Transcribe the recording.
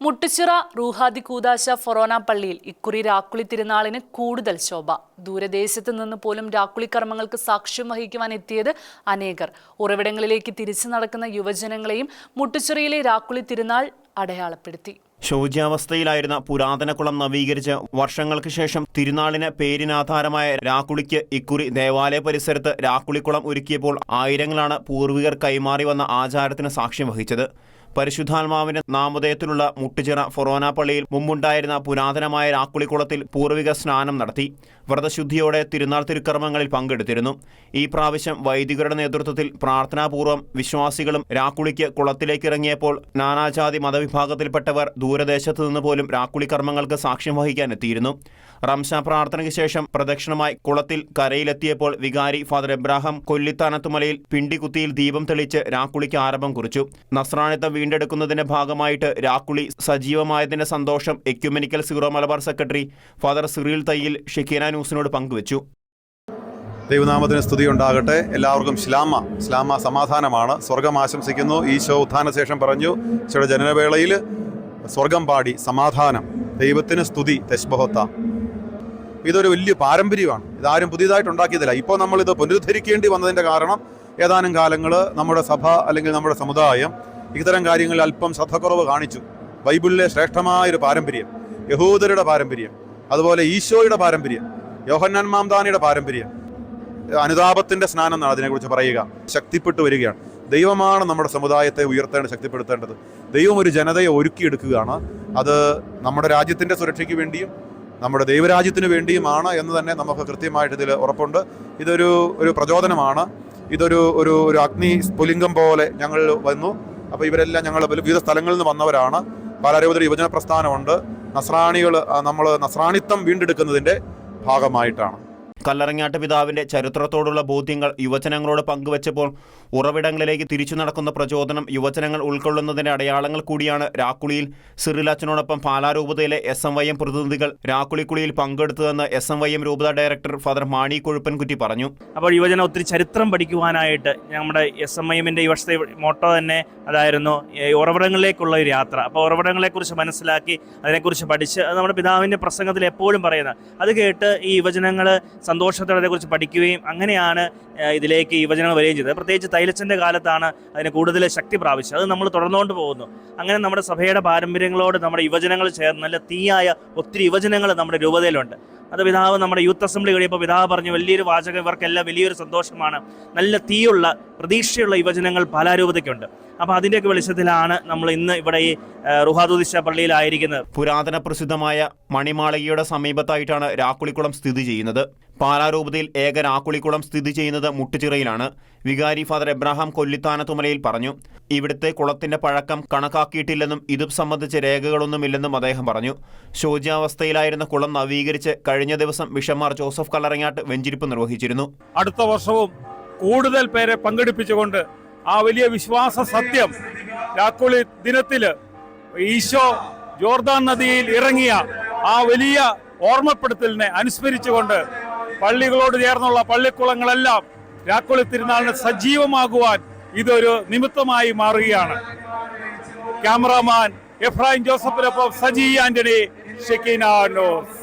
മുട്ടുച്ചിറ റൂഹാദി കൂദാശ ഫൊറോന പള്ളിയിൽ ഇക്കുറി രാക്കുളി തിരുനാളിന് കൂടുതൽ ശോഭ. ദൂരദേശത്ത് നിന്ന് പോലും രാക്കുളി കർമ്മങ്ങൾക്ക് സാക്ഷ്യം വഹിക്കുവാൻ എത്തിയത് അനേകർ. ഉറവിടങ്ങളിലേക്ക് തിരിച്ചു നടക്കുന്ന യുവജനങ്ങളെയും മുട്ടുച്ചിറയിലെ രാക്കുളി തിരുനാൾ അടയാളപ്പെടുത്തി. ശോച്യാവസ്ഥയിലായിരുന്ന പുരാതന കുളം നവീകരിച്ച് വർഷങ്ങൾക്ക് ശേഷം തിരുനാളിന് പേരിനാധാരമായ രാക്കുളിക്ക് ഇക്കുറി ദേവാലയ പരിസരത്ത് രാക്കുളിക്കുളം ഒരുക്കിയപ്പോൾ ആയിരങ്ങളാണ് പൂർവികർ കൈമാറി വന്ന ആചാരത്തിന് സാക്ഷ്യം വഹിച്ചത്. പരിശുദ്ധാത്മാവിന്റെ നാമധേയത്തിലുള്ള മുട്ടുച്ചിറ ഫൊറോന പള്ളിയിൽ മുമ്പുണ്ടായിരുന്ന പുരാതനമായ രാക്കുളിക്കുളത്തിൽ പൂർവിക സ്നാനം നടത്തി വ്രതശുദ്ധിയോടെ തിരുനാൾ തിരുക്കർമ്മങ്ങളിൽ പങ്കെടുത്തിരുന്നു. ഈ പ്രാവശ്യം വൈദികരുടെ നേതൃത്വത്തിൽ പ്രാർത്ഥനാപൂർവ്വം വിശ്വാസികളും രാക്കുളിക്ക് കുളത്തിലേക്ക് ഇറങ്ങിയപ്പോൾ നാനാജാതി മതവിഭാഗത്തിൽപ്പെട്ടവർ ദൂരദേശത്തു നിന്ന് പോലും രാക്കുളി കർമ്മങ്ങൾക്ക് സാക്ഷ്യം വഹിക്കാൻ എത്തിയിരുന്നു. റംസാൻ പ്രാർത്ഥനയ്ക്ക് ശേഷം പ്രദക്ഷിണമായി കുളത്തിൽ കരയിലെത്തിയപ്പോൾ വികാരി ഫാദർ എബ്രാഹാം കൊല്ലിത്താനത്തുമലയിൽ പിണ്ടികുത്തിയിൽ ദീപം തെളിച്ച് രാക്കുളിക്ക് ആരംഭം കുറിച്ചു. നസ്രാണിത്തം വീണ്ടെടുക്കുന്നതിന്റെ ഭാഗമായിട്ട് രാക്കുളി സജീവമായതിന്റെ സന്തോഷം ecumenical Syro Malabar secretary father Cyril Thayyil Shekinah ന്യൂസിനോട് പങ്കുവച്ചു. ദൈവനാമത്തിന് സ്തുതി ഉണ്ടാകട്ടെ. എല്ലാവർക്കും ശ്ലാമ സമാധാനമാണ്. സ്വർഗം ആശംസിക്കുന്നു. ഈശോ ഉത്ഥാനശേഷം പറഞ്ഞു, ഈശോയുടെ ജനനവേളയിൽ സ്വർഗം പാടി സമാധാനം, ദൈവത്തിന് സ്തുതി, തെശ്ബഹത്ത. ഇതൊരു വലിയ പാരമ്പര്യമാണ്. ഇതാരും പുതിയതായിട്ടുണ്ടാക്കിയതില്ല. ഇപ്പോൾ നമ്മളിത് പുനരുദ്ധരിക്കേണ്ടി വന്നതിൻ്റെ കാരണം ഏതാനും കാലങ്ങൾ നമ്മുടെ സഭ അല്ലെങ്കിൽ നമ്മുടെ സമുദായം ഇത്തരം കാര്യങ്ങളിൽ അല്പം ശ്രദ്ധക്കുറവ് കാണിച്ചു. ബൈബിളിലെ ശ്രേഷ്ഠമായൊരു പാരമ്പര്യം, യഹൂദരുടെ പാരമ്പര്യം, അതുപോലെ ഈശോയുടെ പാരമ്പര്യം, യോഹന്നാൻ മാംദാനിയുടെ പാരമ്പര്യം, അനുതാപത്തിൻ്റെ സ്നാനം എന്നാണ് അതിനെക്കുറിച്ച് പറയുക, ശക്തിപ്പെട്ടു വരികയാണ്. ദൈവമാണ് നമ്മുടെ സമുദായത്തെ ഉയർത്തേണ്ടത്, ശക്തിപ്പെടുത്തേണ്ടത്. ദൈവം ഒരു ജനതയെ ഒരുക്കിയെടുക്കുകയാണ്. അത് നമ്മുടെ രാജ്യത്തിൻ്റെ സുരക്ഷയ്ക്ക് വേണ്ടിയും നമ്മുടെ ദൈവരാജ്യത്തിന് വേണ്ടിയുമാണ് എന്ന് തന്നെ നമുക്ക് കൃത്യമായിട്ട് ഇതിൽ ഉറപ്പുണ്ട്. ഇതൊരു പ്രചോദനമാണ്. ഇതൊരു ഒരു ഒരു അഗ്നി സ്ഫുലിംഗം പോലെ ഞങ്ങൾ വന്നു. അപ്പോൾ ഇവരെല്ലാം ഞങ്ങൾ വിവിധ സ്ഥലങ്ങളിൽ നിന്ന് വന്നവരാണ്. പാലാരൂപതയുടെ യുവജന പ്രസ്ഥാനമുണ്ട്. നമ്മൾ നസ്രാണിത്തം വീണ്ടെടുക്കുന്നതിൻ്റെ ഭാഗമായിട്ടാണ്. കല്ലറങ്ങാട്ട് പിതാവിന്റെ ചരിത്രത്തോടുള്ള ബോധ്യങ്ങൾ യുവജനങ്ങളോട് പങ്കുവച്ചപ്പോൾ ഉറവിടങ്ങളിലേക്ക് തിരിച്ചു നടക്കുന്ന പ്രചോദനം യുവജനങ്ങൾ ഉൾക്കൊള്ളുന്നതിന്റെ അടയാളങ്ങൾ കൂടിയാണ് രാക്കുളിയിൽ സിറിലച്ചനോടൊപ്പം പാലാരൂപതയിലെ SMYM പ്രതിനിധികൾ രാക്കുളിക്കുളിയിൽ പങ്കെടുത്തതെന്ന് SMYM രൂപത ഡയറക്ടർ ഫാദർ മാണി കൊഴുപ്പൻകുറ്റി പറഞ്ഞു. അപ്പോൾ യുവജനം ഒത്തിരി ചരിത്രം പഠിക്കുവാനായിട്ട് നമ്മുടെ SMYMന്റെ ഈ വർഷത്തെ മോട്ടോ തന്നെ അതായിരുന്നു ഉറവിടങ്ങളിലേക്കുള്ള ഒരു യാത്ര. അപ്പോൾ ഉറവിടങ്ങളെക്കുറിച്ച് മനസ്സിലാക്കി അതിനെക്കുറിച്ച് പഠിച്ച് അത് നമ്മുടെ പിതാവിൻ്റെ പ്രസംഗത്തിൽ എപ്പോഴും പറയുന്നത്, അത് കേട്ട് ഈ യുവജനങ്ങൾ സന്തോഷത്തോടെ അതേക്കുറിച്ച് പഠിക്കുകയും അങ്ങനെയാണ് ഇതിലേക്ക് യുവജനങ്ങൾ വരികയും ചെയ്തത്. പ്രത്യേകിച്ച് തൈലച്ചൻ്റെ കാലത്താണ് അതിന് കൂടുതൽ ശക്തി പ്രാപിച്ചത്. അത് നമ്മൾ തുടർന്നുകൊണ്ട് പോകുന്നു. അങ്ങനെ നമ്മുടെ സഭയുടെ പാരമ്പര്യങ്ങളോട് നമ്മുടെ യുവജനങ്ങൾ ചേർന്ന് നല്ല തീയായ ഒത്തിരി യുവജനങ്ങൾ നമ്മുടെ രൂപതയിലുണ്ട്. അത് പിതാവ് നമ്മുടെ യൂത്ത് അസംബ്ലി കഴിയപ്പോൾ പിതാവ് പറഞ്ഞു, വലിയൊരു വാചകം, ഇവർക്കെല്ലാം വലിയൊരു സന്തോഷമാണ്. നല്ല തീയുള്ള പ്രതീക്ഷയുള്ള യുവജനങ്ങൾ പാലാരൂപതയ്ക്കുണ്ട്. അപ്പോൾ അതിൻ്റെയൊക്കെ വെളിച്ചത്തിലാണ് നമ്മൾ ഇന്ന് ഇവിടെ ഈ റുഹാദുദിശ പള്ളിയിലായിരിക്കുന്നത്. പുരാതന പ്രസിദ്ധമായ മണിമാളികയുടെ സമീപത്തായിട്ടാണ് രാക്കുളിക്കുളം സ്ഥിതി ചെയ്യുന്നത്. പാലാരൂപതയിൽ ഏക രാക്കുളിക്കുളം സ്ഥിതി ചെയ്യുന്നത് മുട്ടുച്ചിറയിലാണ്. വികാരി ഫാദർ എബ്രാഹാം കൊല്ലിത്താനത്തുമലയിൽ പറഞ്ഞു, ഇവിടുത്തെ കുളത്തിന്റെ പഴക്കം കണക്കാക്കിയിട്ടില്ലെന്നും ഇതു സംബന്ധിച്ച് രേഖകളൊന്നുമില്ലെന്നും അദ്ദേഹം പറഞ്ഞു. ശോച്യാവസ്ഥയിലായിരുന്ന കുളം നവീകരിച്ച് കഴിഞ്ഞ ദിവസം ബിഷപ്പ് ജോസഫ് കല്ലറങ്ങാട്ട് വെഞ്ചിരിപ്പ് നിർവഹിച്ചിരുന്നു. അടുത്ത വർഷവും കൂടുതൽ പേരെ പങ്കെടുപ്പിച്ചുകൊണ്ട് ആ വലിയ വിശ്വാസ സത്യം രാക്കുളി ദിനത്തില് ഈശോ ജോർദാൻ നദിയിൽ ഇറങ്ങിയ ആ വലിയ ഓർമ്മപ്പെടുത്തലിനെ അനുസ്മരിച്ചുകൊണ്ട് പള്ളികളോട് ചേർന്നുള്ള പള്ളിക്കുളങ്ങളെല്ലാം രാക്കുളി തിരുനാളിന് സജീവമാകുവാൻ ഇതൊരു നിമിത്തമായി മാറുകയാണ്. ക്യാമറാമാൻ എഫ്രൈം ജോസഫിനൊപ്പം സജി ആന്റണി, ഷെക്കീന ന്യൂസ്.